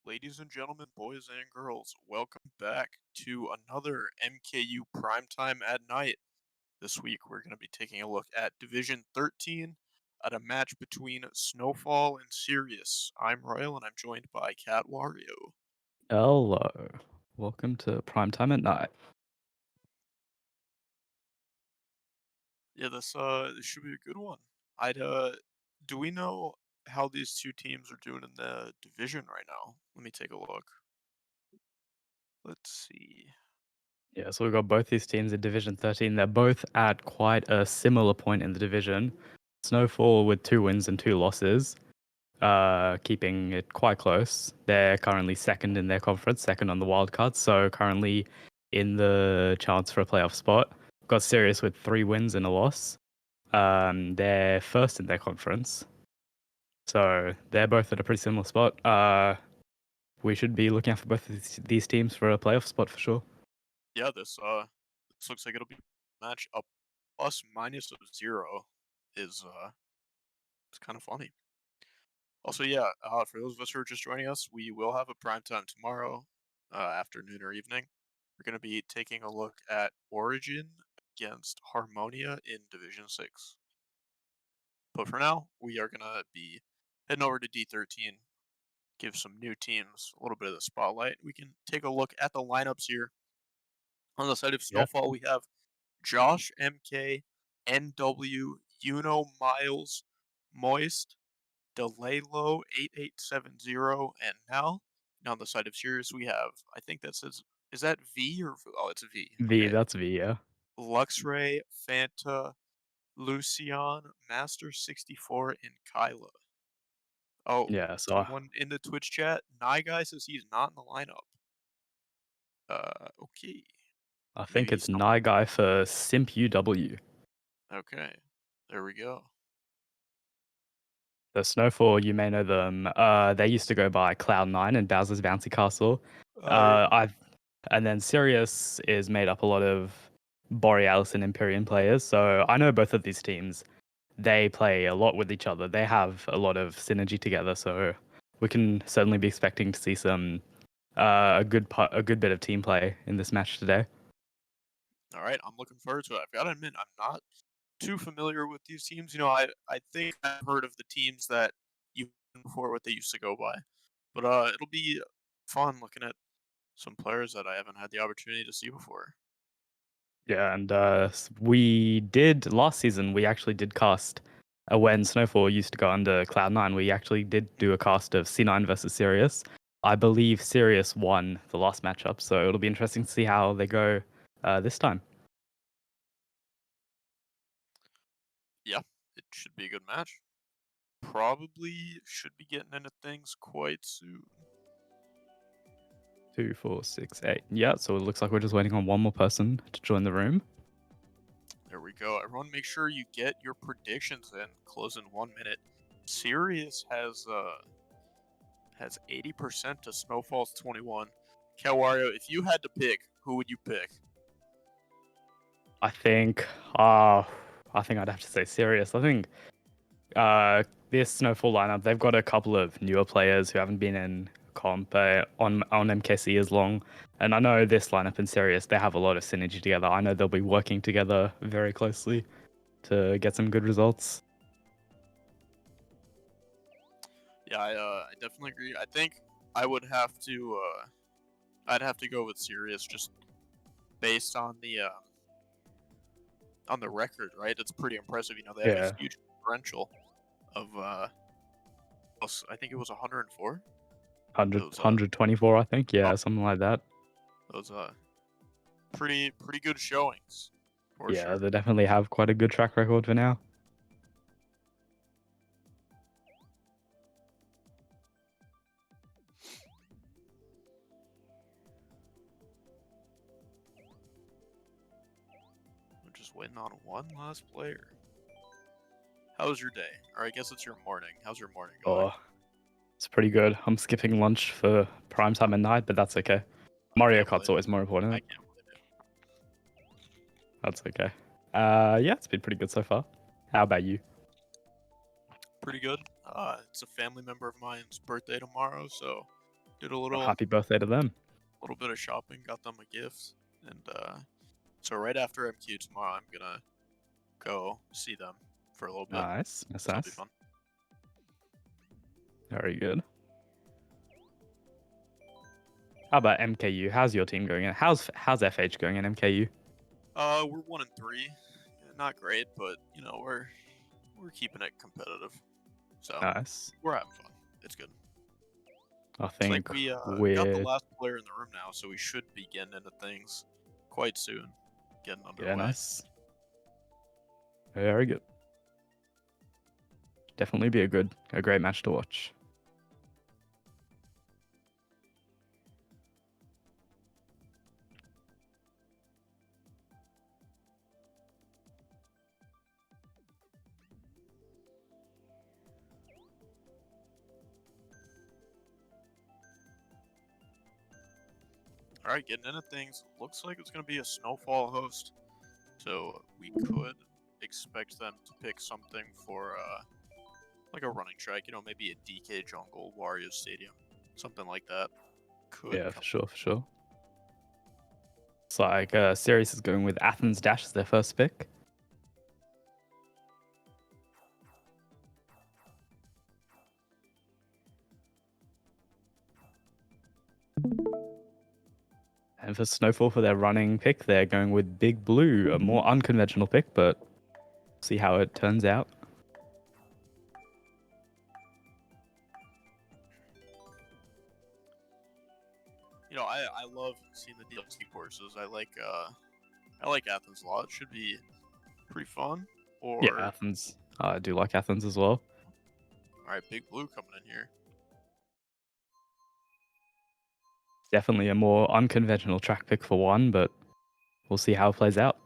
Ladies and gentlemen, boys and girls, welcome back to another MKU Primetime at Night. This week we're going to be taking a look at Division 13 at a match between Snowfall and Sirius. I'm Royal and I'm joined by Cat Wario. Hello. Welcome to Primetime at Night. Yeah, this should be a good one. I'd do we know how these two teams are doing in the division right now? Let me take a look. Let's see. Yeah, so we've got both these teams in Division 13. They're both at quite a similar point in the division. Snowfall with 2 wins and 2 losses, keeping it quite close. They're currently second in their conference, second on the wildcard, so currently in the chance for a playoff spot. We've got Sirius with 3 wins and a loss. They're first in their conference, so they're both at a pretty similar spot. We should be looking out for both of these teams for a playoff spot for sure. Yeah, this looks like it'll be a match. A plus minus of 0 is it's kind of funny. Also, yeah, for those of us who are just joining us, we will have a prime time tomorrow, afternoon or evening. We're going to be taking a look at Origin against Harmonia in Division 6. But for now, we are going to be heading over to D13, give some new teams a little bit of the spotlight. We can take a look at the lineups here. On the side of Yeah. Snowfall, we have Josh MK, NW, Miles, Moist, Delalo 8870, and Nell. And on the side of Sirius, we have, I think that says, is that V or oh, it's a V. V, Okay. that's V, yeah. Luxray, Fanta, Lucian, Master 64, and Kyla. Oh, Yeah, so someone in the Twitch chat, Nye Guy says he's not in the lineup. Okay. I think Maybe it's some. Nye Guy for Simp UW. Okay. There we go. The Snowfall, you may know them. They used to go by Cloud9 and Bowser's Bouncy Castle. Oh, yeah. I've and then Sirius is made up a lot of Borealis and Empyrean players. So I know both of these teams. They play a lot with each other. They have a lot of synergy together. So we can certainly be expecting to see some a good bit of team play in this match today. All right, I'm looking forward to it. I've got to admit, I'm not too familiar with these teams. I think I've heard of the teams that you before what they used to go by, but it'll be fun looking at some players that I haven't had the opportunity to see before. Yeah, and we did last season. We actually did cast when Snowfall used to go under Cloud9. We actually did do a cast of C9 versus Sirius. I believe Sirius won the last matchup, so it'll be interesting to see how they go this time. Yeah, it should be a good match. Probably should be getting into things quite soon. 2, 4, 6, 8. Yeah, so it looks like we're just waiting on one more person to join the room. There we go. Everyone, make sure you get your predictions in. Close in 1 minute. Sirius has 80% to Snowfall's 21. Cat Wario, if you had to pick, who would you pick? I think, uh, I think I'd have to say Sirius. I think this Snowfall lineup, they've got a couple of newer players who haven't been in comp on MKC as long. And I know this lineup in Sirius, they have a lot of synergy together. I know they'll be working together very closely to get some good results. Yeah, I definitely agree. I think I would have to I'd have to go with Sirius just based on the record, right? It's pretty impressive. They have a Yeah, huge differential of I think it was 104. 100, Those 124, I think. oh, Yeah, something like that. those pretty good showings for Yeah, sure. they definitely have quite a good track record for now. We're just waiting on one last player. How's your day? Or I guess it's your morning. How's your morning going? Oh, it's pretty good. I'm skipping lunch for prime time at night, but that's okay. I Mario can't blame Kart's always it. more I important. can't blame it. That's okay. Yeah, it's been pretty good so far. How about you? Pretty good. It's a family member of mine's birthday tomorrow, so Did a Well, little happy birthday to them. bit of shopping, got them a gift, and so right after MQ tomorrow, I'm gonna go see them for a little bit. Nice. That's So it'll be nice. fun. Very good. How about MKU? How's your team going? How's FH going in MKU? We're 1-3. Not great, but we're keeping it competitive. So Nice. we're having fun. It's good. I It's like think we got the we're last player in the room now, so we should be getting into things quite soon. Getting yeah, underway. nice. Very good. Definitely be a great match to watch. All right, getting into things. Looks like it's gonna be a Snowfall host, so we could expect them to pick something for like a running track. Maybe a DK Jungle, Wario Stadium, something like that. Could Yeah, come. for sure, for sure. It's like Sirius is going with Athens Dash as their first pick. And for Snowfall for their running pick, they're going with Big Blue, a more unconventional pick, but see how it turns out. I love seeing the DLC courses. I like Athens a lot. It should be pretty fun. Yeah, Or Athens. I do like Athens as well. all right, Big Blue coming in here. Definitely a more unconventional track pick for one, but we'll see how it plays out.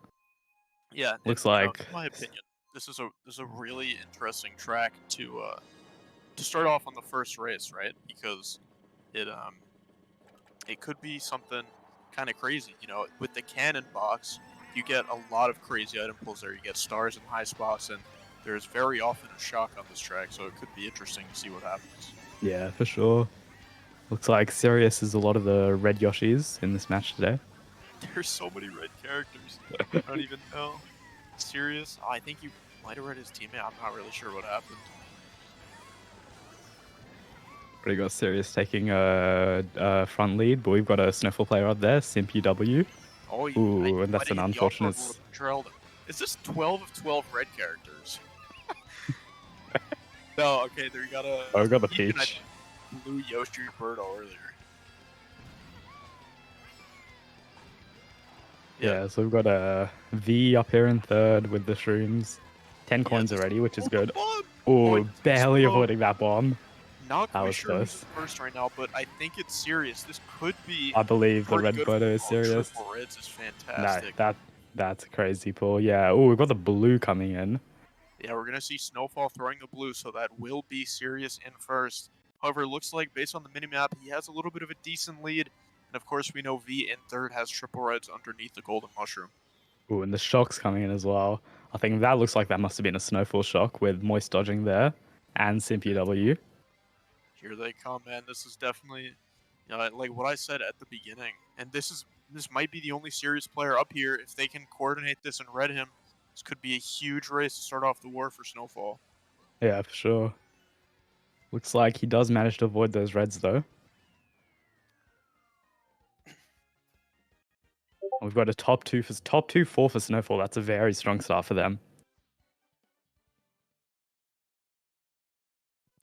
Yeah, and Looks like in my opinion, this is a really interesting track to start off on the first race, right? Because it could be something kind of crazy. With the cannon box, you get a lot of crazy item pulls there. You get stars in high spots, and there's very often a shock on this track, so it could be interesting to see what happens. yeah, for sure. Looks like Sirius is a lot of the red Yoshis in this match today. There's so many red characters. I don't even know. Sirius? Oh, I think you might have read his teammate. I'm not really sure what happened. Already got Sirius taking a front lead, but we've got a Snowfall player up there, SimpUW. Oh, I Ooh, and might that's have an hit the off-road unfortunate. a little bit, trailed him. Is this 12 of 12 red characters? No, okay, there you got a Oh, we got the Peach and I Peach. think blue Yoshi Birdo earlier. Yeah, so we've got a V up here in third with the shrooms. 10 Yeah, coins this already, which is the good. bomb! Oh, Ooh, it took barely slow. avoiding that bomb. Not That quite was sure who's in close. first right now, but I think it's Sirius. This could be I believe the pretty red good. Birdo is Oh, serious. triple reds is No, fantastic. that's a crazy pull. Yeah. Oh, we've got the blue coming in. Yeah, we're gonna see Snowfall throwing the blue, so that will be Sirius in first. However, it looks like based on the minimap, he has a little bit of a decent lead. And of course, we know V in third has triple reds underneath the golden mushroom. Ooh, and the shock's coming in as well. I think that looks like that must have been a Snowfall shock with Moist dodging there and SimpUW. Here they come, man. This is definitely, like what I said at the beginning. And this might be the only serious player up here. If they can coordinate this and red him, this could be a huge race to start off the war for Snowfall. Yeah, for sure. Looks like he does manage to avoid those reds though. We've got a top 4 for Snowfall. That's a very strong start for them.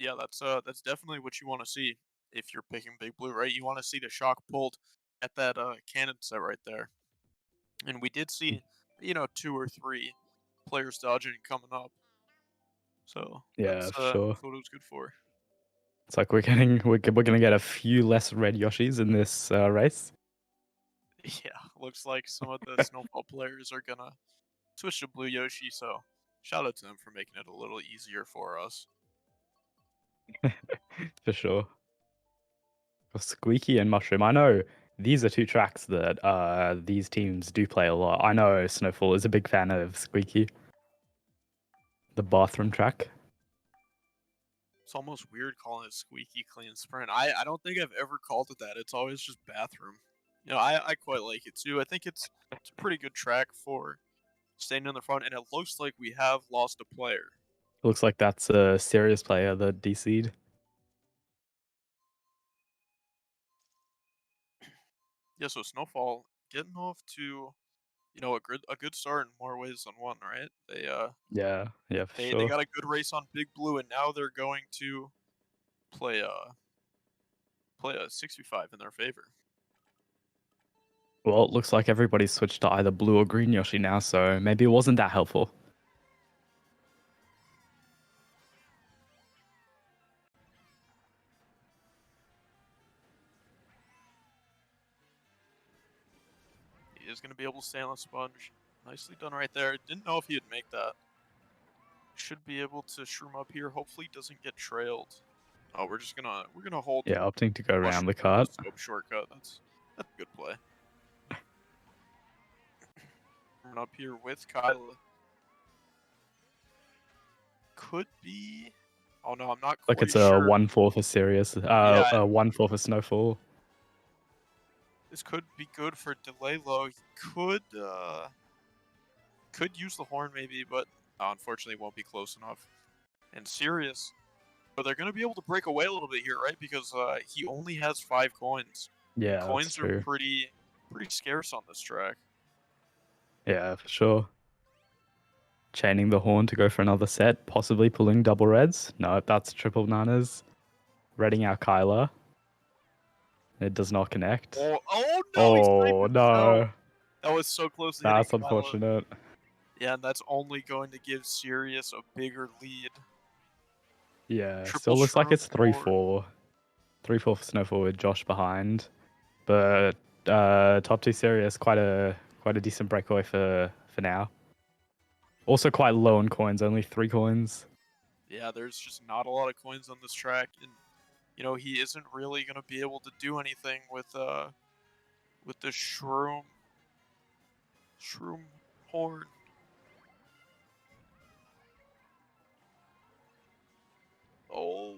Yeah, that's definitely what you want to see if you're picking Big Blue, right? You want to see the shock pulled at that cannon set right there. And we did see, 2 or 3 players dodging and coming up. So Yeah, for sure. that's what it was good for. It's like we're gonna get a few less red Yoshis in this race. Yeah, looks like some of the Snowfall players are gonna switch to Blue Yoshi, so shout out to them for making it a little easier for us. For sure. Squeaky and Mushroom. I know these are two tracks that these teams do play a lot. I know Snowfall is a big fan of Squeaky. The bathroom track. It's almost weird calling it squeaky clean sprint. I don't think I've ever called it that. It's always just bathroom. I quite like it too. I think it's a pretty good track for staying in the front, and it looks like we have lost a player. Looks like that's a Sirius player that DC'd. Yeah, so Snowfall getting off to a good start in more ways than one, right? Yeah, yeah, for They sure. got a good race on Big Blue, and now they're going to play a 65 in their favor. Well, it looks like everybody's switched to either blue or green Yoshi now, so maybe it wasn't that helpful. He is going to be able to stay on the sponge. Nicely done right there. Didn't know if he'd make that. Should be able to shroom up here. Hopefully doesn't get trailed. Oh, we're gonna hold Yeah, opting to go around mushroom the for the cart. scope shortcut. That's a good play. Run up here with Kyla. Could be. Oh no, I'm not Like quite it's a sure. 1-4 for Sirius. Yeah, A 1-4 for Snowfall. this could be good for delay low. He could use the horn maybe, but unfortunately won't be close enough. And Sirius, but they're gonna be able to break away a little bit here, right? Because he only has 5 coins. And Yeah, that's coins are true. pretty scarce on this track. Yeah, for sure. Chaining the horn to go for another set, possibly pulling double reds. No, that's triple bananas. Redding out Kyla. It does not connect. Oh no, he sniped Oh himself. no, That was so close to hitting that's Kyla. unfortunate. Yeah, and that's only going to give Sirius a bigger lead. Yeah, Triple still looks like shroom it's forward. 3-4. 3-4 for Snowfall with Josh behind. But top two Sirius, quite a decent breakaway for now. Also quite low on coins, only 3 coins. Yeah, there's just not a lot of coins on this track, and he isn't really gonna be able to do anything with the shroom horn. Oh,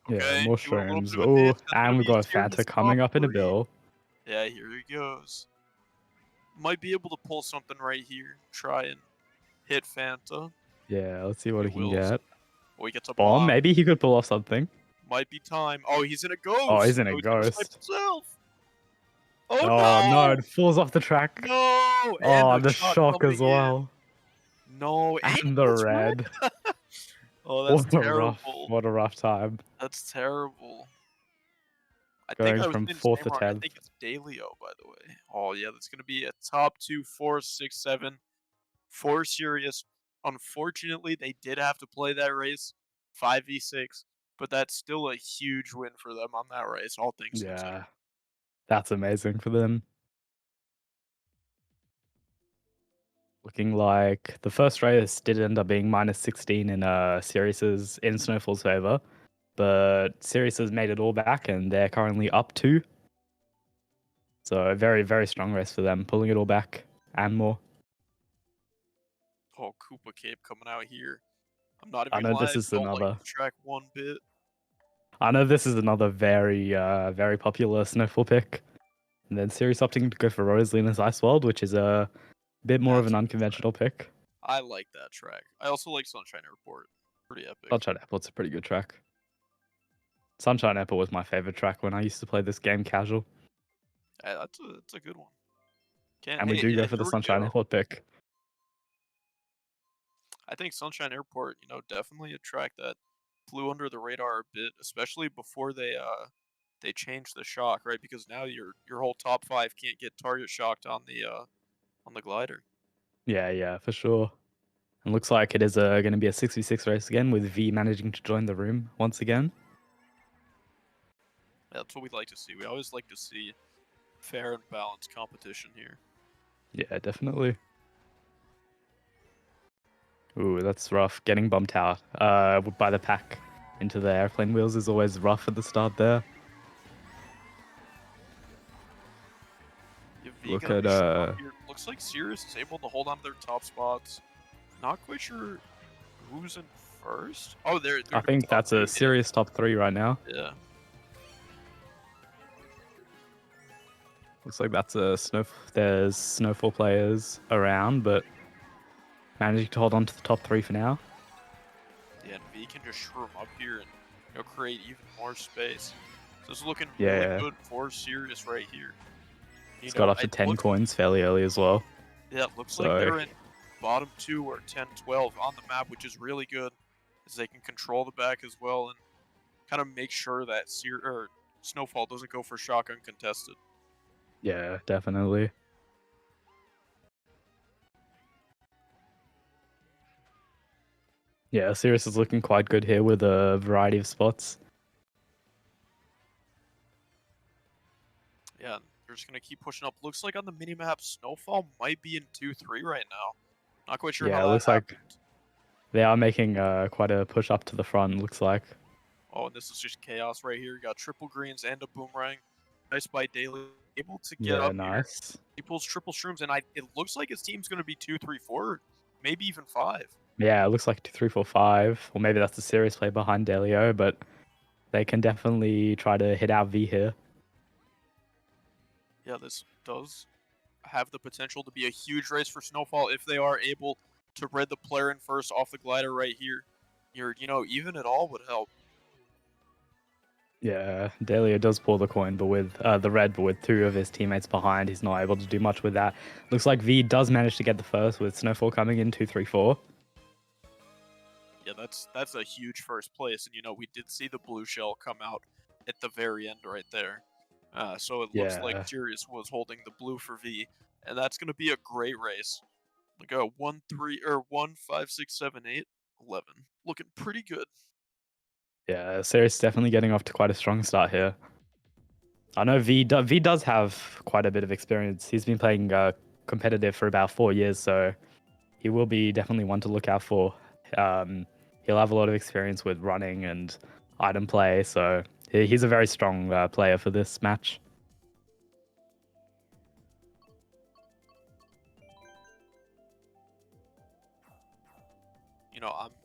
Yeah, okay, more doing a little shrooms. bit of a Oh, dance. That's gonna and we've be got Sirius Fanta top coming up in a three. bill. Yeah, here he goes. Might be able to pull something right here. Try and hit Fanta. Yeah, let's see what He he can wills. get. Oh, he gets a Bomb, bomb. maybe he could pull off something. Might be time. Oh, he's in a Oh, he's ghost. in a Oh, he's gonna snipe ghost. himself. Oh Oh no, no! it falls off the track. No! And Oh, the the shot shock coming as in. well. No, and And the it's red. red. Oh, that's terrible. What a rough time. That's terrible. I think Going I was from saying his 4th name to wrong. I 10th. think it's Dalio, by the way. Oh yeah, that's gonna be a top 2, 4, 6, 7 for Sirius. Unfortunately, they did have to play that race 5v6, but that's still a huge win for them on that race, all things considered. Yeah, that's amazing for them. Looking like the first race did end up being -16 in Sirius's in Snowfall's favor, but Sirius has made it all back and they're currently up 2. So a very, very strong race for them, pulling it all back and more. Oh, Koopa Cape coming out here. I'm not I even know gonna lie, I this is don't like another this track one bit. very, very popular Snowfall pick. And then Sirius opting to go for Rosalina's Ice World, which is a bit more of That's an a good track. unconventional pick. I like that track. I also like Sunshine Airport. Pretty epic. Sunshine Airport's a pretty good track. Sunshine Airport was my favorite track when I used to play this game casual. Yeah, that's a good one. Can't And we hate. do Yeah, go for the here we Sunshine go. Airport pick. I think Sunshine Airport, definitely a track that flew under the radar a bit, especially before they changed the shock, right? Because now your whole top 5 can't get target shocked on the glider. Yeah, yeah, for sure. And looks like it is going to be a 6v6 race again, with V managing to join the room once again. Yeah, that's what we like to see. We always like to see fair and balanced competition here. Yeah, definitely. Ooh, that's rough. Getting bumped out by the pack into the airplane wheels is always rough at the start there. Yeah, V Look gonna at be shut up here. Looks like Sirius is able to hold on to their top spots. Not quite sure who's in first? Oh, they're I gonna be think top that's 2, a serious top 3 right now. yeah. Looks like that's a there's Snowfall players around, but managing to hold on to the top 3 for now. Yeah, and V can just shroom up here and create even more space. So it's looking really Yeah, good for Sirius right here. he's got up to It 10 looks coins fairly early as well. yeah, it looks like So they're in bottom 2 or 10-12 on the map, which is really good, as they can control the back as well and kind of make sure that Snowfall doesn't go for shotgun contested. yeah, definitely. Yeah, Sirius is looking quite good here with a variety of spots. Yeah, and they're just gonna keep pushing up. Looks like on the minimap, Snowfall might be in 2-3 right now. Not quite sure how Yeah, it that looks like happened. they are making quite a push up to the front, looks like. Oh, and this is just chaos right here. You got triple greens and a boomerang. Nice by Daly. Able to get Yeah, up here. nice. He pulls triple shrooms, and it looks like his team's going to be 2, 3, 4, maybe even 5. Yeah, it looks like 2, 3, 4, 5. Or maybe that's the serious play behind Delio, but they can definitely try to hit out V here. Yeah, this does have the potential to be a huge race for Snowfall if they are able to red the player in first off the glider right here. Even at all would help. Yeah, Delio does pull the coin, but with the red, but with 2 of his teammates behind, he's not able to do much with that. Looks like V does manage to get the first with Snowfall coming in 2, 3, 4. Yeah, that's a huge first place, and we did see the blue shell come out at the very end right there. So it looks like Yeah, Sirius was holding the blue for V, and that's going to be a great race. Like a 1-3 or 1-5-6-7-8-11, looking pretty good. yeah, Sirius definitely getting off to quite a strong start here. I know V does have quite a bit of experience. He's been playing competitive for about 4 years, so he will be definitely one to look out for. He'll have a lot of experience with running and item play, so he's a very strong player for this match.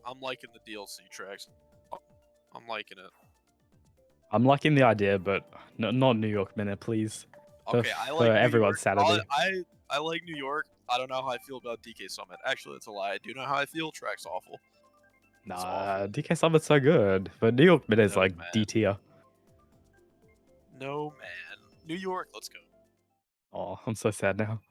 I'm liking the DLC tracks. I'm liking it. I'm liking the idea, but not New York Minute, please. Okay, I For like New everyone's York. sanity. I like New York. I don't know how I feel about DK Summit. Actually, that's a lie. I do know how I feel. Track's awful. It's Nah, awful. DK Summit's so good, but New York Minute is No like D man. tier. No man. New York, let's go. Oh, I'm so sad now.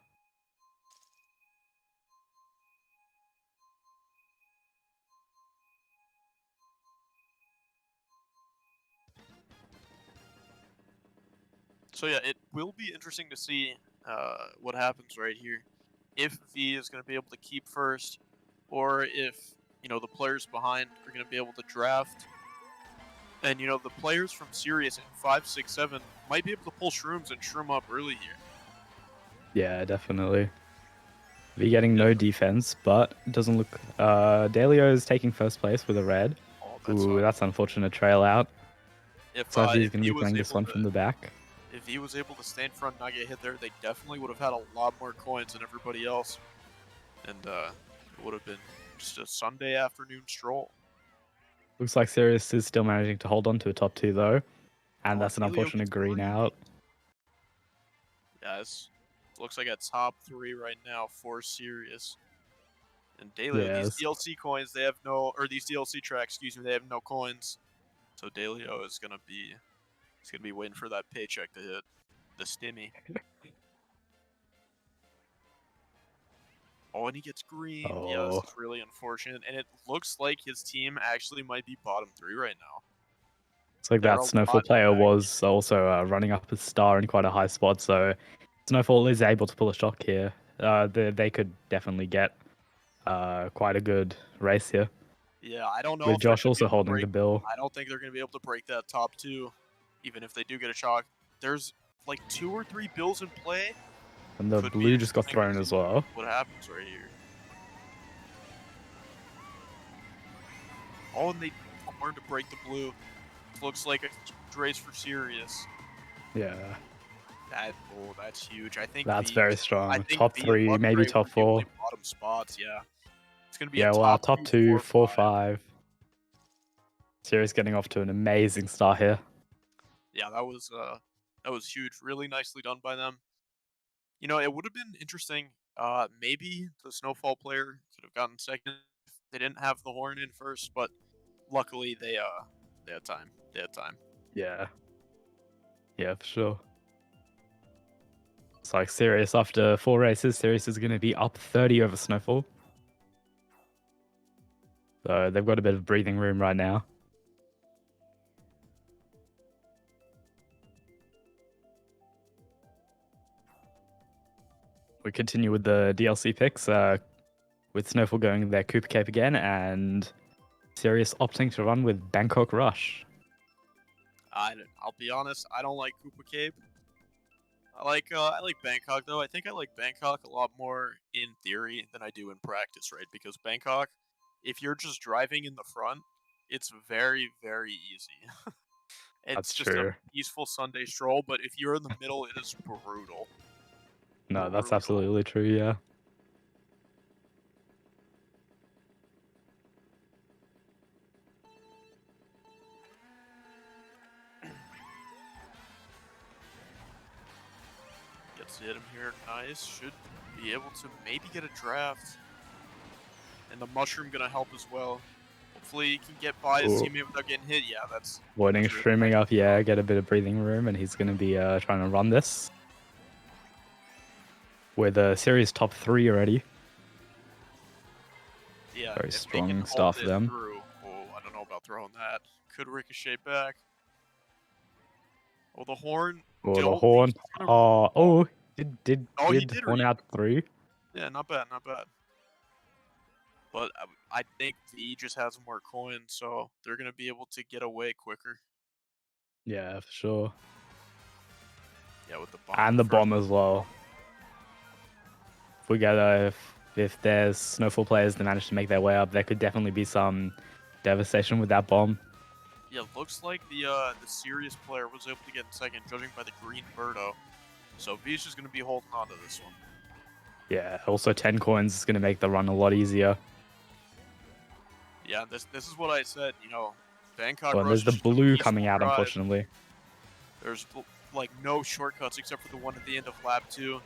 So yeah, it will be interesting to see what happens right here. If V is going to be able to keep first, or if the players behind are going to be able to draft. And the players from Sirius in 5, 6, 7 might be able to pull shrooms and shroom up early here. Yeah, definitely. V getting no defense, but it doesn't look. Delio is taking first place with a red. Oh, that Ooh, sucks. that's unfortunate trail out. If So if he's if going to he be was playing this able one to from the back. if he was able to stay in front and not get hit there, they definitely would have had a lot more coins than everybody else, and it would have been just a Sunday afternoon stroll. Looks like Sirius is still managing to hold on to a top 2 though. And Oh, that's an Helio unfortunate gets green green. out. Yeah, looks like a top 3 right now for Sirius. And Dalio, these Yes. DLC coins, they have no, or these DLC tracks, excuse me, they have no coins. So Dalio is he's gonna be waiting for that paycheck to hit, the stimmy. Oh, and he gets green. Yeah, this Oh. is really unfortunate. And it looks like his team actually might be bottom 3 right now. It's like They're that a Snowfall lot player back. was also running up a star in quite a high spot, so Snowfall is able to pull a shock here. They could definitely get quite a good race here. Yeah, I don't know With if they're Josh gonna be also able to holding break. the bill. I don't think they're gonna be able to break that top 2, even if they do get a shock. There's like 2 or 3 bills in play. And the Could be blue just got interesting to thrown as see well. what happens right here. Oh, and they learned to break the blue. Looks like a huge race for Sirius. Yeah. That's huge. I think That's very I strong. think Top V and 3, maybe Luckray top were the only 4. bottom spots. Yeah, it's gonna be a Yeah, well, top top 2, 2, 4, 4, 5. 5. Sirius getting off to an amazing start here. Yeah, that was huge. Really nicely done by them. You know, it would have been interesting. Maybe the Snowfall player could have gotten second if they didn't have the horn in first, but luckily they had time. They had time. Yeah. Yeah, for sure. It's like Sirius after 4 races, Sirius is going to be up 30 over Snowfall. So they've got a bit of breathing room right now. We continue with the DLC picks, with Snowfall going their Cooper Cape again, and Sirius opting to run with Bangkok Rush. I'll be honest. I don't like Koopa Cape. I like Bangkok though. I think I like Bangkok a lot more in theory than I do in practice, right? Because Bangkok, if you're just driving in the front, it's very very easy. It's That's just a true. peaceful Sunday stroll, but if you're in the middle, it is brutal. No, that's Brutal. absolutely true, yeah. Gets to hit him here. Nice. Should be able to maybe get a draft. And the mushroom gonna help as well. Hopefully he can get by his Ooh. teammate without getting hit. Yeah, Avoiding that's really streaming nice. up, yeah, get a bit of breathing room, and he's going to be trying to run this. With a Sirius top 3 already. Yeah, Very if they can strong hold start for it them. through. Oh, I don't know about throwing that. Could ricochet back. Oh, the horn. Oh, the Don't think horn. he's gonna. Oh, Oh, he did did horn read. out 3? Yeah, not bad, not bad. But I think V just has more coins, so they're gonna be able to get away quicker. Yeah, for sure. Yeah, with the bomb. And the First bomb as well. If we get if there's Snowfall players that manage to make their way up, there could definitely be some devastation with that bomb. Yeah, looks like the Sirius player was able to get in second, judging by the green Birdo. So V's just gonna be holding on to this one. Yeah, also 10 coins is going to make the run a lot easier. Yeah, this is what I said. You know, Bangkok Oh, and Rush there's the is just a blue coming peaceful out, drive. unfortunately. There's like no shortcuts except for the one at the end of lap 2,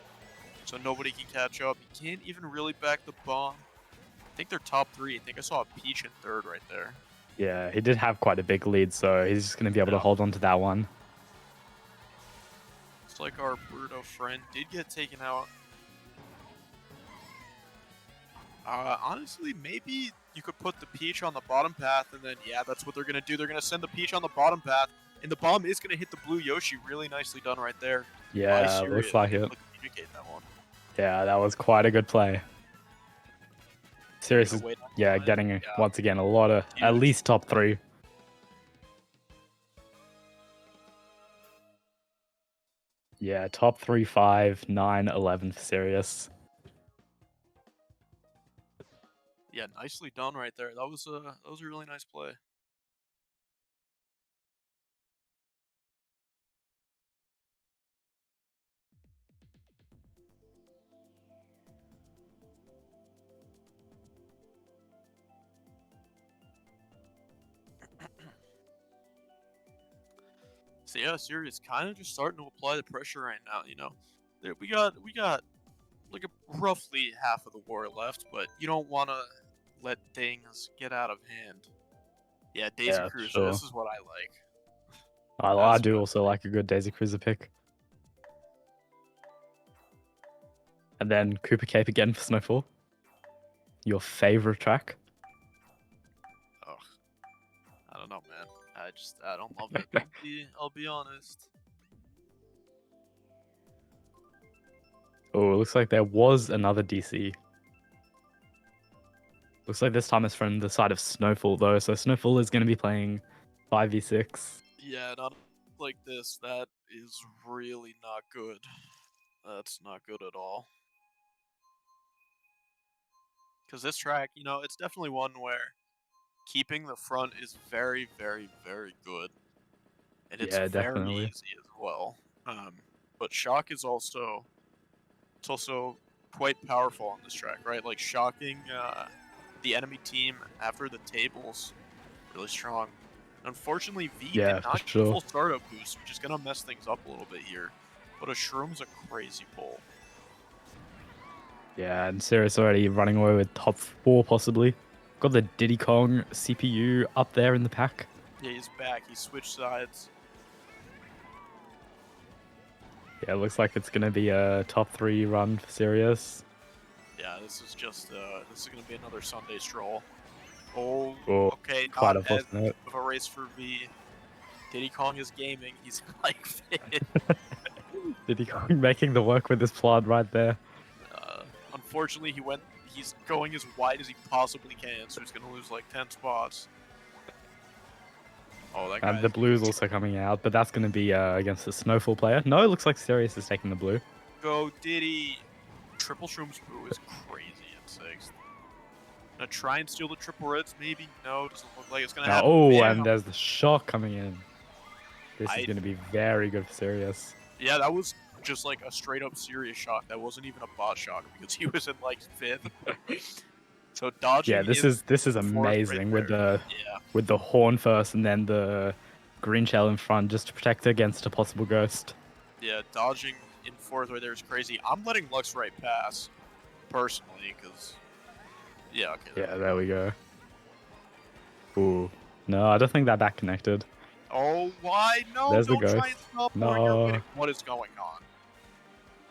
so nobody can catch up. You can't even really back the bomb. I think they're top 3. I think I saw a Peach in 3rd right there. Yeah, he did have quite a big lead, so he's just going to be able to hold on to that one. It's like our Birdo friend did get taken out. Honestly, maybe you could put the Peach on the bottom path, and then, yeah, that's what they're going to do. They're going to send the Peach on the bottom path, and the bomb is going to hit the blue Yoshi. Really nicely done right there. By Yeah, Sirius. looks like it. Able to communicate that one. Yeah, that was quite a good play. Sirius is, yeah, getting, once again, a lot of, at least top 3. Yeah, top 3, 5, 9, 11 for Sirius. Yeah, nicely done right there. That was a really nice play. So yeah, Sirius kind of just starting to apply the pressure right now. You know, we got like roughly half of the war left, but you don't want to let things get out of hand. Yeah, Daisy Yeah, Cruiser. sure. This is what I like. I do also like a good Daisy Cruiser pick. And then Cooper Cape again for Snowfall. Your favorite track? Oh, I don't know, man. I don't love it. I'll be honest. Oh, it looks like there was another DC. Looks like this time it's from the side of Snowfall though, so Snowfall is going to be playing 5v6. Yeah, not like this. That is really not good. That's not good at all. Because this track, you know, it's definitely one where keeping the front is very, very, very good. And it's Yeah, very definitely. easy as well. But shock is also, it's also quite powerful on this track, right? Like shocking the enemy team after the tables, really strong. Unfortunately, V did Yeah, for not get the sure. full startup boost, which is going to mess things up a little bit here. But a Shroom's a crazy pull. Yeah, and Sirius already running away with top 4 possibly. Got the Diddy Kong CPU up there in the pack. Yeah, he's back. He switched sides. Yeah, it looks like it's going to be a top 3 run for Sirius. Yeah, this is going to be another Sunday stroll. Oh, Oh, okay, quite not as unfortunate. of a race for V. Diddy Kong is gaming. He's like fit. Diddy Kong making the work with his plant right there. Unfortunately, he's going as wide as he possibly can, so he's going to lose like 10 spots. Oh, that guy And the is blue's also coming out, but that's going to be against the Snowfall player. No, it looks like Sirius is taking the blue. go Diddy. Triple Shroom's Boo is crazy in 6th. Gonna try and steal the triple reds, maybe? No, doesn't look like it's gonna happen. Oh, Bam! and there's the shock coming in. This is going to be very good for Sirius. Yeah, that was just like a straight up serious shock. That wasn't even a bot shock because he was in like 5th. So dodging Yeah, this is amazing right with the horn first and then the green shell in front just to protect against a possible ghost. Yeah, dodging in 4th right there is crazy. I'm letting Lux right pass, personally, because... Yeah, okay. Yeah, there we go. Ooh. No, I don't think that back connected. Oh, why? No, There's the don't try and ghost. stop No. while you're winning. What is going on?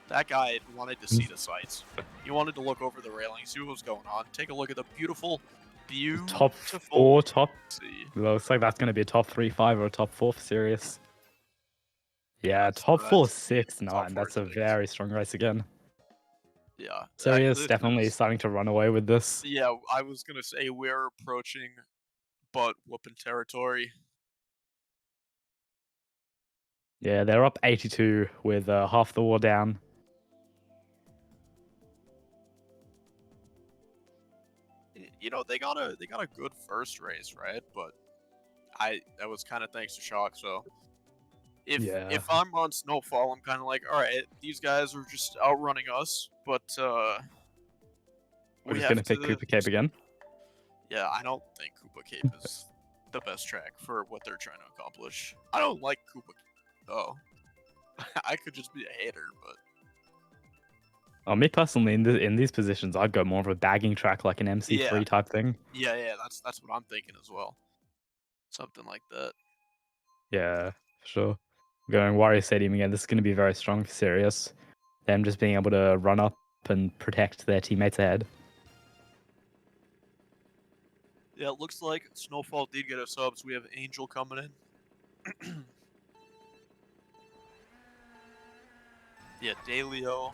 That guy wanted to see the sights. He wanted to look over the railing, see what was going on. Take a look at the beautiful Top 4, top... Looks like that's going to be a top 3, 5, or a top 4 for Sirius. Yeah, top 4, 6, 9. That's a very strong race again. Yeah. Sirius definitely starting to run away with this. Yeah, I was going to say we're approaching butt whooping territory. Yeah, they're up 82 with half the war down. You know, they got a good first race, right? But that was kind of thanks to Shock, so if I'm on Snowfall, I'm kind of like, all right, these guys are just outrunning us, but we're just gonna pick Koopa Cape again. Yeah, I don't think Koopa Cape is the best track for what they're trying to accomplish. I don't like Koopa Cape, though. I could just be a hater, but... Oh, me personally, in these positions, I'd go more of a bagging track, like an MC3 type thing. Yeah, that's what I'm thinking as well. Something like that. Yeah, for sure. Going Wario Stadium again, this is going to be very strong for Sirius. Them just being able to run up and protect their teammates ahead. Yeah, it looks like Snowfall did get a sub, so we have Angel coming in. Yeah, Dalio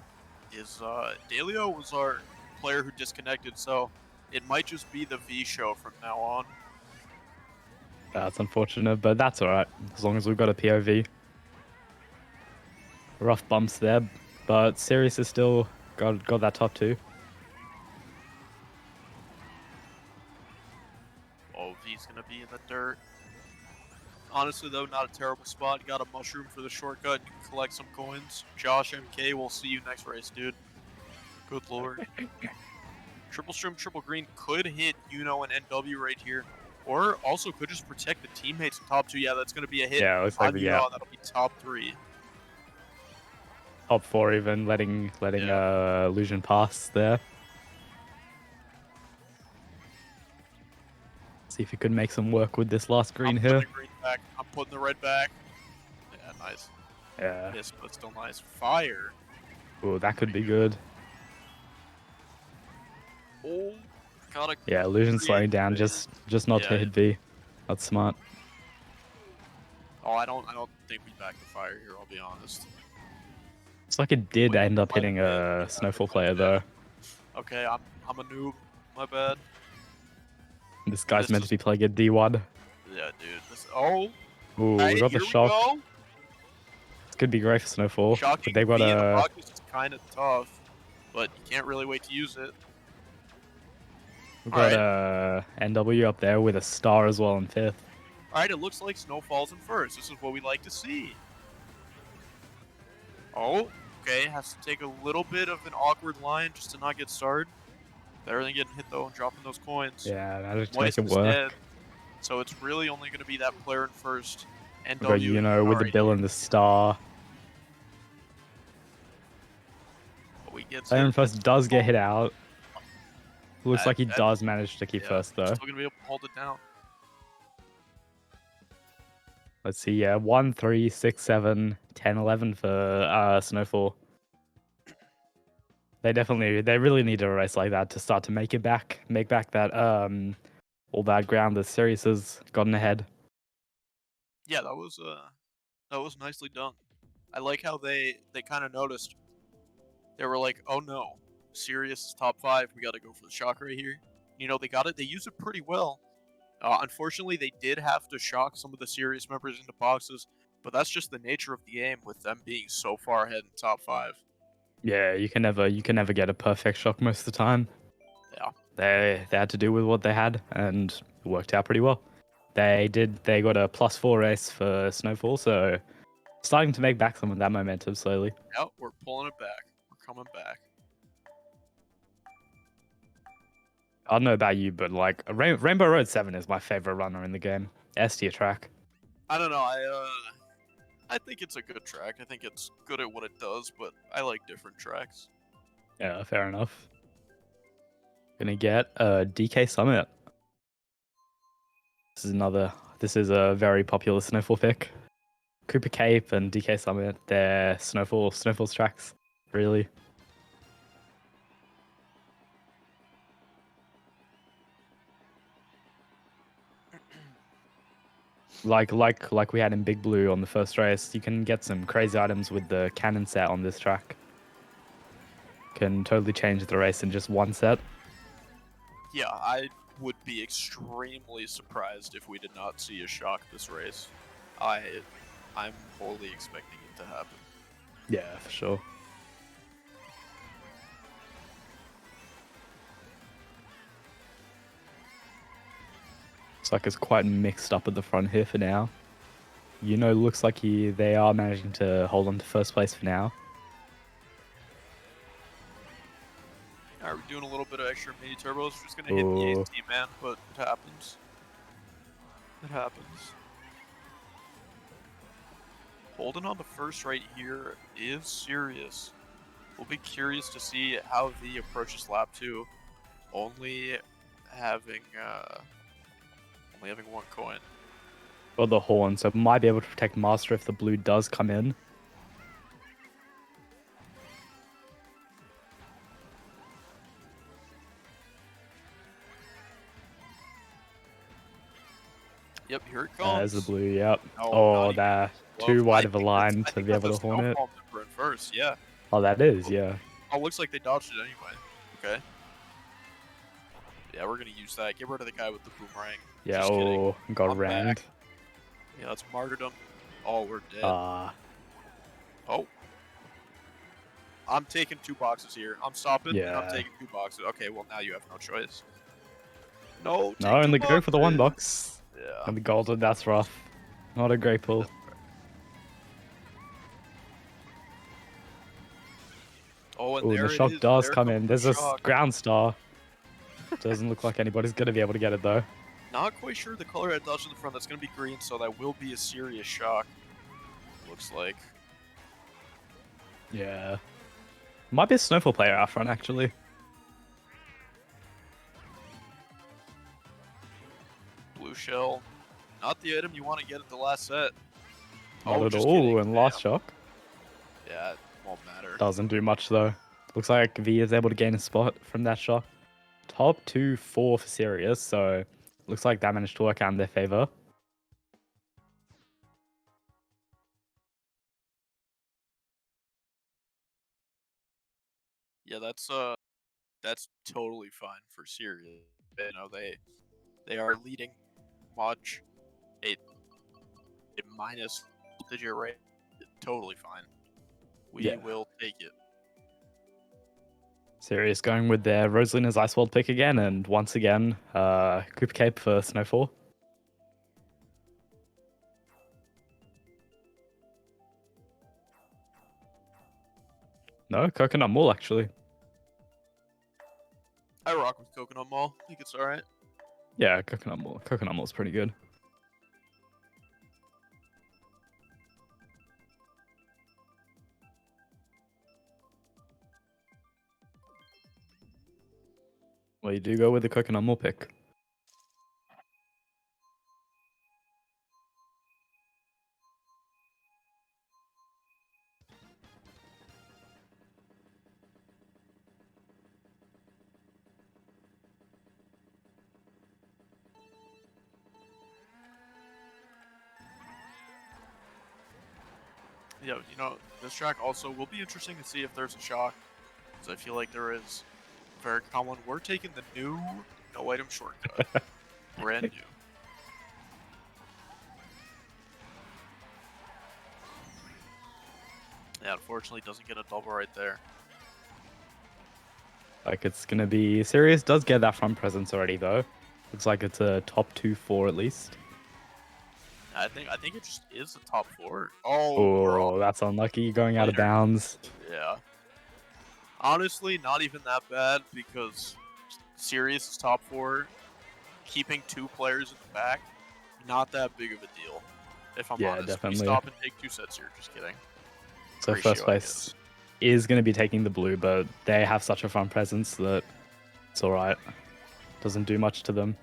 was our player who disconnected, so it might just be the V show from now on. That's unfortunate, but that's alright, as long as we've got a POV. Rough bumps there, but Sirius has still got that top 2. Oh, V's gonna be in the dirt. Honestly, though, not a terrible spot. You got a mushroom for the shortcut. You can collect some coins. Josh MK, we'll see you next race, dude. Good lord. Triple Shroom, Triple Green could hit Uno and NW right here. Or also could just protect the teammates in top 2. Yeah, that's going to be a hit. Yeah, it looks like Uno, that'll be top 3. Top 4 even, letting Illusion pass there. See if he could make some work with this last green here. The green back. I'm putting the red back. Yeah, nice. Yeah. Yes, but still nice. Fire. Oh, that could be good. Oh, gotta. Yeah, Illusion slowing down, just not to hit V. That's smart. Oh, I don't think we back the fire here. I'll be honest. It's like it did end up hitting a Snowfall player though. Okay, I'm a noob. My bad. This guy's meant to be playing a D1. Yeah, dude. Ooh, we got the shock. This could be great for Snowfall. Shocking but they've got a... is kind of tough, but you can't really wait to use it. We've got NW up there with a star as well in 5th. Alright, it looks like Snowfall's in 1st. This is what we like to see. Oh, okay. Has to take a little bit of an awkward line just to not get starred. Better than getting hit, though, and dropping those coins. Yeah, managed to make it work. So it's really only going to be that player in first and We got W and with the right bill here. and the star. But he gets Player hit. in first does get hit out. Looks like he That does manage to keep yeah, first though. still going to be able to hold it down. Let's see, yeah, 1, 3, 6, 7, 10, 11 for Snowfall. They really need a race like that to start to make back that all that ground that Sirius has gotten ahead. Yeah, that was nicely done. I like how they kind of noticed. They were like, "Oh no, Sirius is top 5. We got to go for the shock right here." You know, they got it. They used it pretty well. Unfortunately, they did have to shock some of the Sirius members into boxes, but that's just the nature of the game with them being so far ahead in top 5. Yeah, you can never get a perfect shock most of the time. Yeah. They had to do with what they had, and it worked out pretty well. They got a +4 race for Snowfall, so starting to make back some of that momentum slowly. Yeah, we're pulling it back. We're coming back. I don't know about you, but like Rainbow Road 7 is my favorite runner in the game. S tier track. I don't know. I think it's a good track. I think it's good at what it does, but I like different tracks. Yeah, fair enough. Gonna get a DK Summit. This is a very popular Snowfall pick. Cooper Cape and DK Summit, they're Snowfall's tracks, really. Like we had in Big Blue on the first race, you can get some crazy items with the cannon set on this track. Can totally change the race in just one set. Yeah, I would be extremely surprised if we did not see a shock this race. I'm wholly expecting it to happen. Yeah, for sure. Looks like it's quite mixed up at the front here for now. Looks like they are managing to hold on to first place for now. Alright, we're doing a little bit of extra mini turbos. Just gonna hit the Ooh. AC, man, but it happens. It happens. Holding on the first right here is Sirius. We'll be curious to see how the approaches lap 2. Only having one coin. Or the horn, so it might be able to protect Master if the blue does come in. Yep, here it comes. There's the blue, yep. No, Oh, not they're even too close. wide of a line I to think be that's able a to horn it. Snowfall member in first, yeah. Oh, that is, yeah. Oh, looks like they dodged it anyway. Okay. Yeah, we're gonna use that. Get rid of the guy with the boomerang. Yeah, Just kidding. got I'm rammed. back. Yeah, that's martyrdom. Oh, we're dead. Ah. Oh. I'm taking 2 boxes here. I'm stopping, and I'm Yeah. taking 2 boxes. Okay, well, now you have no choice. No, take No, 2 only go for the one boxes. box. Yeah. And the golden, that's rough. Not a great pull. Oh, and Oh, there the it shock is. does There come comes in. the There's a shock. ground star. Doesn't look like anybody's going to be able to get it, though. Not quite sure the color I dodged in the front. That's going to be green, so that will be a serious shock. Looks like. Yeah. Might be a Snowfall player out front, actually. Blue shell. Not the item you want to get at the last set. Not Oh, at just all, kidding. and last shock. Yeah, it won't matter. Doesn't do much, though. Looks like V is able to gain a spot from that shock. Top 2-4 for Sirius, so looks like that managed to work out in their favor. Yeah, that's totally fine for Sirius. You know, they are leading much. A minus digit rate. Totally fine. We will take it. Sirius going with their Rosalina's Ice World pick again, and once again, Cooper Cape for Snowfall. No, Coconut Mall, actually. I rock with Coconut Mall. I think it's alright. Yeah, coconut mall's pretty good. Well, you do go with the coconut mall pick. Yeah, you know, this track also will be interesting to see if there's a shock, because I feel like there is. Very common. We're taking the new no item shortcut. Brand new. Yeah, unfortunately doesn't get a double right there. Like it's gonna be Sirius does get that front presence already though. Looks like it's a top 2-4 at least. I think it just is the top 4. Oh, we're Oh, on that's unlucky going out of later. bounds. Yeah. Honestly, not even that bad because Sirius is top 4. Keeping 2 players in the back, not that big of a deal. If I'm Yeah, honest, we definitely. stop and take 2 sets here. Just kidding. So Ratio, first I place guess. is going to be taking the blue, but they have such a front presence that it's all right. Doesn't do much to them.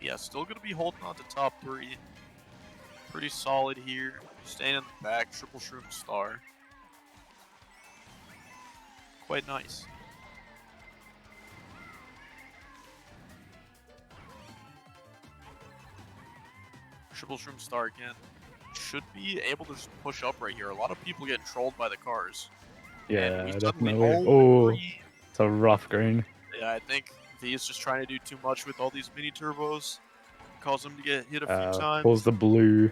Yeah, still gonna be holding on to top 3. Pretty solid here. Staying in the back, triple shroom star. Quite nice. Triple shroom star again. Should be able to just push up right here. A lot of people getting trolled by the cars. And Yeah, we suddenly, definitely. oh, Oh, three. it's a rough green. Yeah, I think V is just trying to do too much with all these mini turbos. Cause him to get hit a few Pulls times. the blue.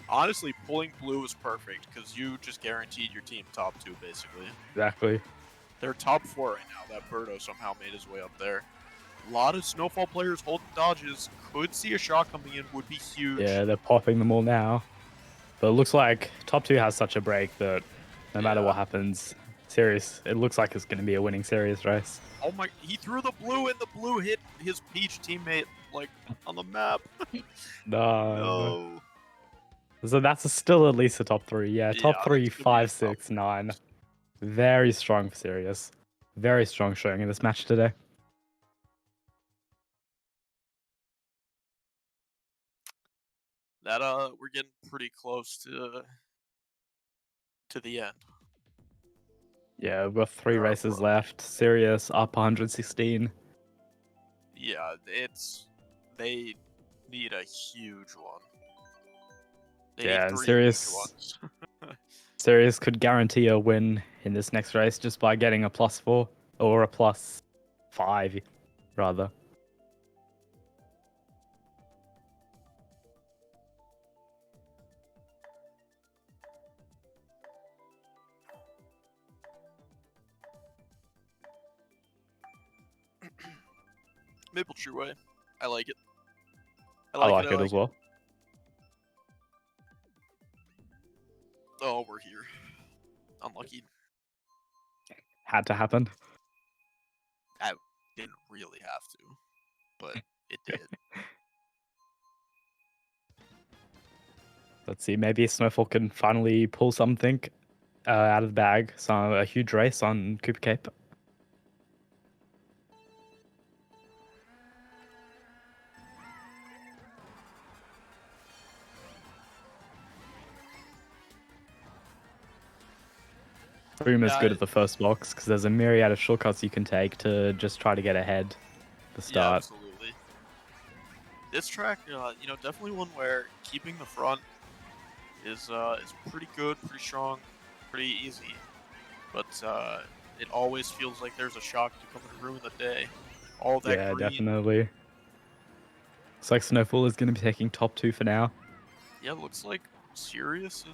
Honestly, pulling blue is perfect because you just guaranteed your team top 2 basically. Exactly. They're top 4 right now. That Birdo somehow made his way up there. A lot of Snowfall players holding dodges. Could see a shot coming in. Would be huge. Yeah, they're popping them all now. But it looks like top 2 has such a break that no matter what happens, Sirius, it looks like it's going to be a winning Sirius race. Oh my, he threw the blue and the blue hit his Peach teammate, like, on the map. No. No. So that's still at least a top 3. Yeah, top Yeah, 3, that's gonna be a 5, top 6, 9. Very strong for Sirius. Very strong showing in this match today. That, we're getting pretty close to the end. Yeah, we've got 3 races left. Sirius up 116. Yeah, they need a huge one. They need Yeah, and 3 huge ones. Sirius could guarantee a win in this next race just by getting a +4 or a +5, rather. Maple Tree Way. I like it. I like it as well. Oh, we're here. Unlucky. Had to happen. I didn't really have to, but it did. Let's see, maybe Snowfall can finally pull something out of the bag. So a huge race on Cooper Cape. Boom is good at the first box because there's a myriad of shortcuts you can take to just try to get ahead at the start. Yeah, absolutely. This track, you know, definitely one where keeping the front is pretty good, pretty strong, pretty easy. But it always feels like there's a shock to come and ruin the day. All that Yeah, green. definitely. Looks like Snowfall is going to be taking top 2 for now. Yeah, looks like Sirius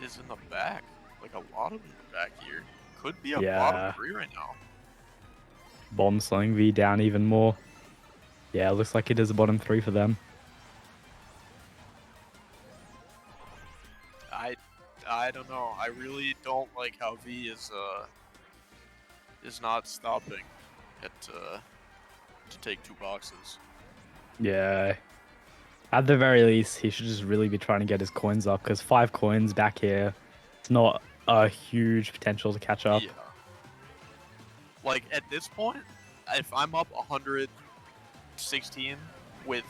is in the back. Like a lot of them in the back here. Could be a bottom 3 right now. Bomb slowing V down even more. Yeah, it looks like it is a bottom 3 for them. I don't know. I really don't like how V is not stopping at to take 2 boxes. Yeah. At the very least, he should just really be trying to get his coins up, because 5 coins back here, it's not a huge potential to catch up. Yeah. Like, at this point, if I'm up 116 with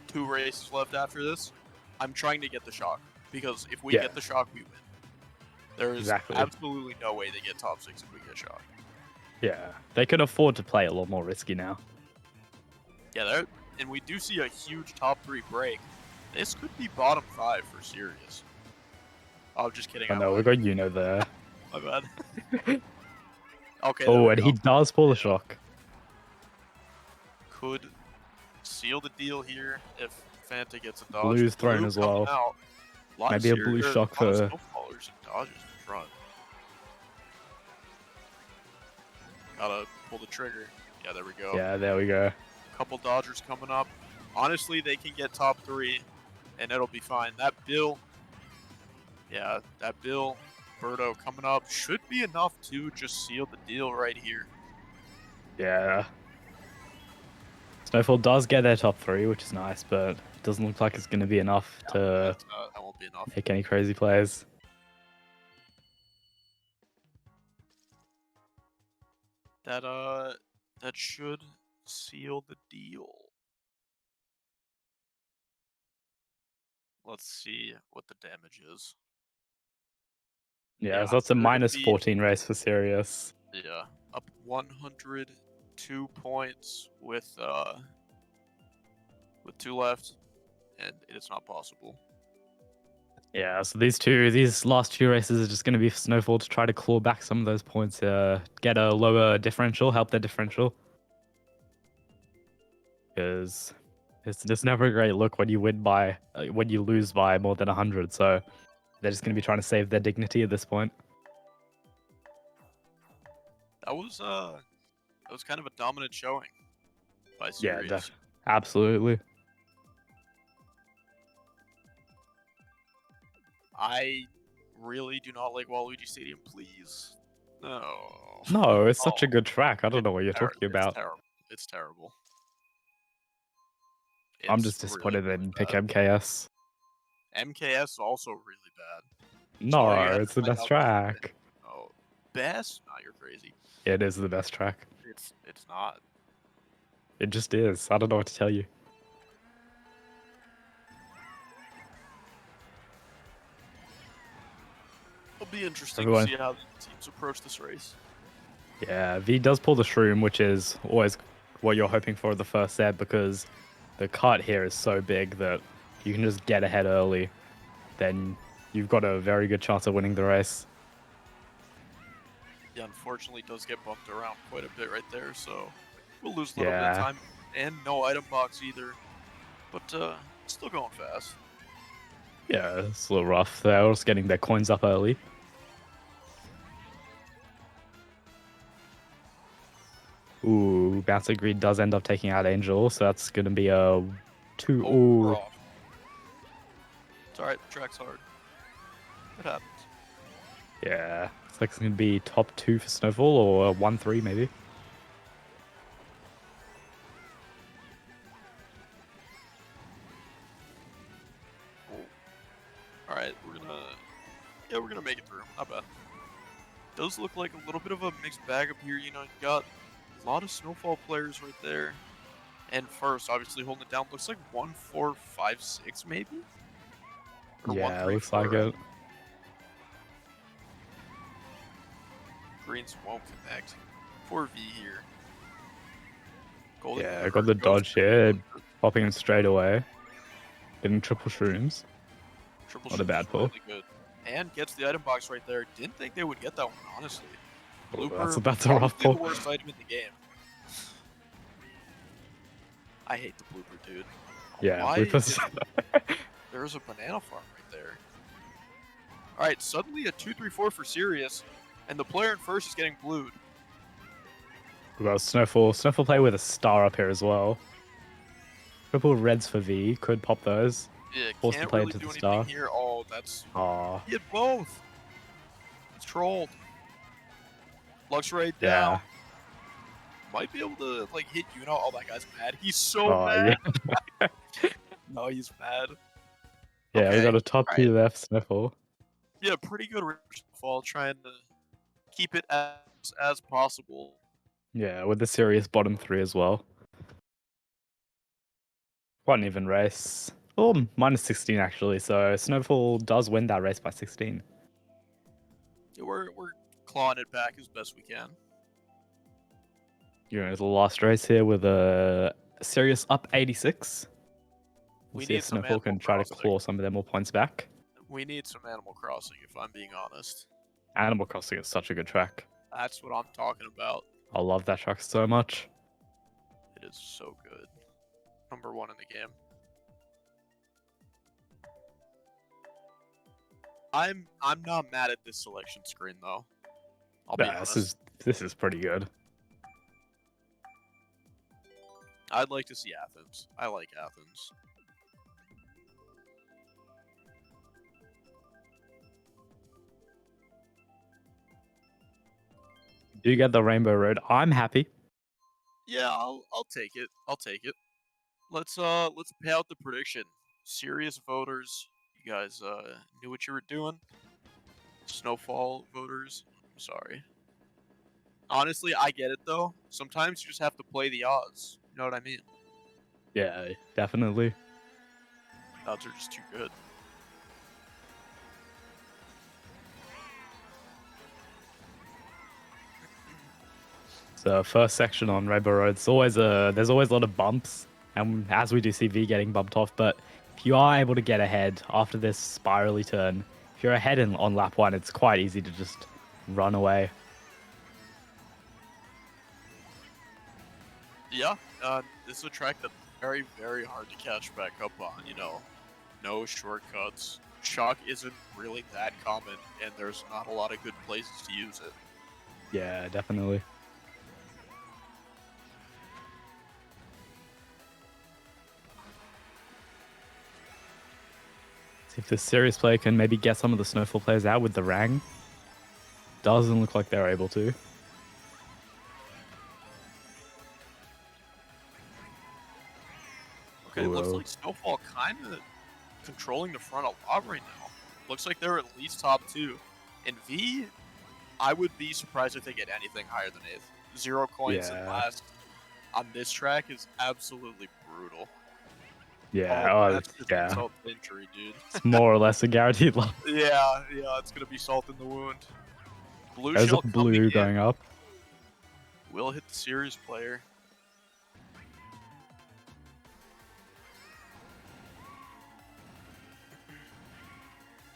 2 races left after this, I'm trying to get the shock. Because if we get the shock, we win. There is absolutely no way they get top 6 if we get shock. Yeah, they can afford to play a lot more risky now. Yeah, and we do see a huge top 3 break. This could be bottom 5 for Sirius. Oh, just kidding. I know, we got Yuno there. My bad. Okay. Oh, and he does pull a shock. Could seal the deal here if Fanta gets a dodge. Blue's thrown as well. Maybe a blue shock for Snowfallers and dodges in front. Gotta pull the trigger. Yeah, there we go. Yeah, there we go. Couple dodgers coming up. Honestly, they can get top 3, and it'll be fine. That Bill, Birdo coming up should be enough to just seal the deal right here. Yeah. Snowfall does get their top 3, which is nice, but it doesn't look like it's going to be enough to that won't be enough. make any crazy plays. That should seal the deal. Let's see what the damage is. Yeah, so that's a minus 14 race for Sirius. Yeah, up 102 points with 2 left, and it's not possible. Yeah, so these last 2 races are just going to be for Snowfall to try to claw back some of those points, get a lower differential, help their differential. Because it's just never a great look when you when you lose by more than 100. So they're just going to be trying to save their dignity at this point. That was kind of a dominant showing by Sirius. Yeah, absolutely. I really do not like Waluigi Stadium, please. No. No, it's such a good track. I don't know what you're talking about. It's terrible. I'm just disappointed they didn't pick MKS. MKS is also really bad. No, it's the best track. Oh, best? No, you're crazy. It is the best track. It's not. It just is. I don't know what to tell you. It'll be interesting to see how the teams approach this race. Yeah, V does pull the shroom, which is always what you're hoping for at the first set, because the Kart here is so big that you can just get ahead early. Then you've got a very good chance of winning the race. Yeah, unfortunately, it does get bumped around quite a bit right there, so we'll lose a little bit of time. And no item box either, but still going fast. Yeah, it's a little rough. They're also getting their coins up early. Ooh, Bouncer Greed does end up taking out Angel, so that's going to be a 2. Ooh. It's alright, the track's hard. It happens. Yeah, it's like it's going to be top 2 for Snowfall, or 1-3 maybe. Alright, we're gonna make it through. Not bad. Does look like a little bit of a mixed bag up here. You know, you got a lot of Snowfall players right there. And first, obviously holding it down. Looks like 1, 4, 5, 6 maybe? Or yeah, 1, 3, looks 4, like it. Greens won't connect. 4V here. Golden I got the dodge here, popping him straight away. Getting triple shrooms. Not a bad pull. Really good. And gets the item box right there. Didn't think they would get that one, honestly. Blooper, that's a rough pull. The worst item in the game. I hate the blooper, dude. Yeah, blooper's... There's a banana farm right there. Alright, suddenly a 2-3-4 for Sirius, and the player in first is getting blued. We got Snowfall. Snowfall play with a star up here as well. Triple reds for V. Could pop those. Yeah, Force can't the player really to do the anything star. Here. Oh, that's... Aww. He had both. It's trolled. Lux Ray down. might be able to like hit you. Know, oh that guy's mad. He's so Oh, yeah. mad. No, he's mad. Yeah, we got Okay, a top all right. 2 left, Snowfall. Yeah, pretty good fall. Trying to keep it as possible. Yeah, with the Sirius bottom 3 as well. Quite an even race. Oh, minus 16 actually, so Snowfall does win that race by 16. Yeah, we're clawing it back as best we can. You know, the last race here with a Sirius up 86. We'll We see if need some Snowfall Animal can try to Crossing. claw some of their more points back. We need some Animal Crossing, if I'm being honest. Animal Crossing is such a good track. That's what I'm talking about. I love that track so much. It is so good. Number 1 in the game. I'm not mad at this selection screen though. I'll be Yeah, honest. this is pretty good. I'd like to see Athens. I like Athens. Do get the Rainbow Road. I'm happy. Yeah, I'll take it. I'll take it. Let's pay out the prediction. Serious voters, you guys knew what you were doing. Snowfall voters, I'm sorry. Honestly, I get it though. Sometimes you just have to play the odds. You know what I mean? Yeah, definitely. Odds are just too good. So first section on Rainbow Road, there's always a lot of bumps, and as we do see V getting bumped off, but if you are able to get ahead after this spirally turn, if you're ahead on lap 1, it's quite easy to just run away. Yeah, this is a track that's very, very hard to catch back up on. You know, no shortcuts. Shock isn't really that common, and there's not a lot of good places to use it. Yeah, definitely. See if the Sirius player can maybe get some of the Snowfall players out with the Rang. Doesn't look like they're able to. Okay, it looks Whoa. like Snowfall kind of controlling the front a lot right now. Looks like they're at least top 2. And V, I would be surprised if they get anything higher than 8th. 0 coins in Yeah. last on this track is absolutely brutal. Yeah, Oh, oh, that's just yeah. insult to injury, dude. It's more or less a guaranteed loss. Yeah, it's gonna be salt in the wound. Blue There's a shell coming blue in. going up. Will hit the Sirius player.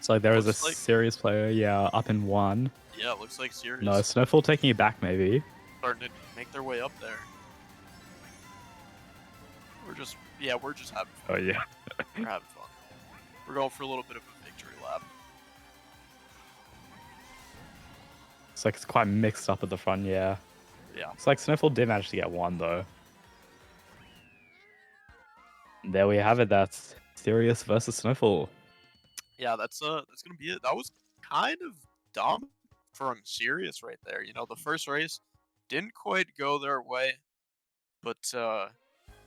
So there is a Looks like Sirius player, yeah, up in 1. yeah, it looks like No, Sirius Snowfall taking it back maybe. starting to make their way up there. We're just having fun. Oh yeah. We're having fun. We're going for a little bit of a victory lap. It's like it's quite mixed up at the front, yeah. Yeah. It's like Snowfall did manage to get 1 though. There we have it, that's Sirius versus Snowfall. Yeah, that's gonna be it. That was kind of dumb from Sirius right there. You know, the first race didn't quite go their way, but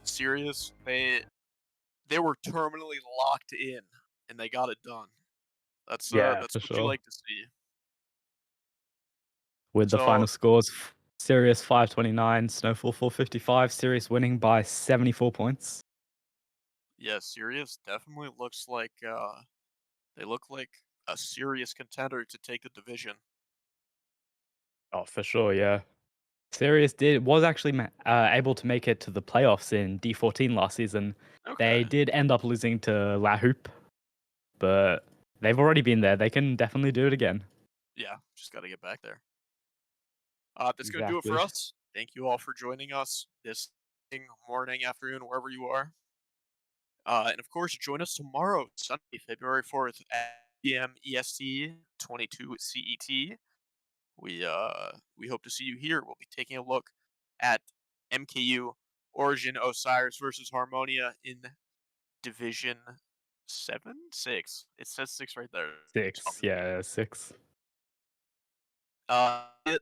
Sirius they were terminally locked in and they got it done. Yeah, That's for what you sure. like to see. With the So final scores, Sirius 529, Snowfall 455, Sirius winning by 74 points. yeah, Sirius definitely looks like they look like a serious contender to take the division. Oh, for sure, yeah. Sirius was actually able to make it to the playoffs in D14 last season. Okay. They did end up losing to La Houpe, but they've already been there. They can definitely do it again. Yeah, just got to get back there. That's going to do it for Exactly. us. Thank you all for joining us this morning, afternoon, wherever you are. And of course, join us tomorrow, Sunday, February 4th at p.m. EST, 22 CET. We hope to see you here. We'll be taking a look at MKU Origin Osiris versus Harmonia in Division 7? 6. It says 6 right there. 6, yeah, 6. It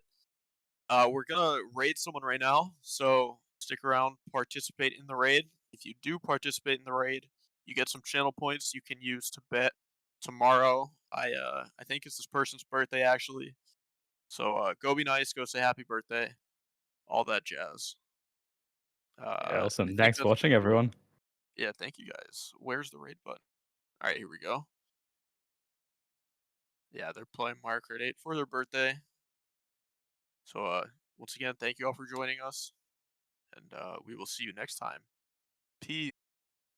We're gonna raid someone right now, so stick around, participate in the raid. If you do participate in the raid, you get some channel points you can use to bet tomorrow. I think it's this person's birthday actually. So go be nice, go say happy birthday, all that jazz. Yeah, I awesome. think Thanks for that's watching, everyone. yeah, thank you guys. Where's the raid button? All right, here we go. Yeah, they're playing Mario Kart 8 for their birthday. So once again, thank you all for joining us, and we will see you next time. Peace.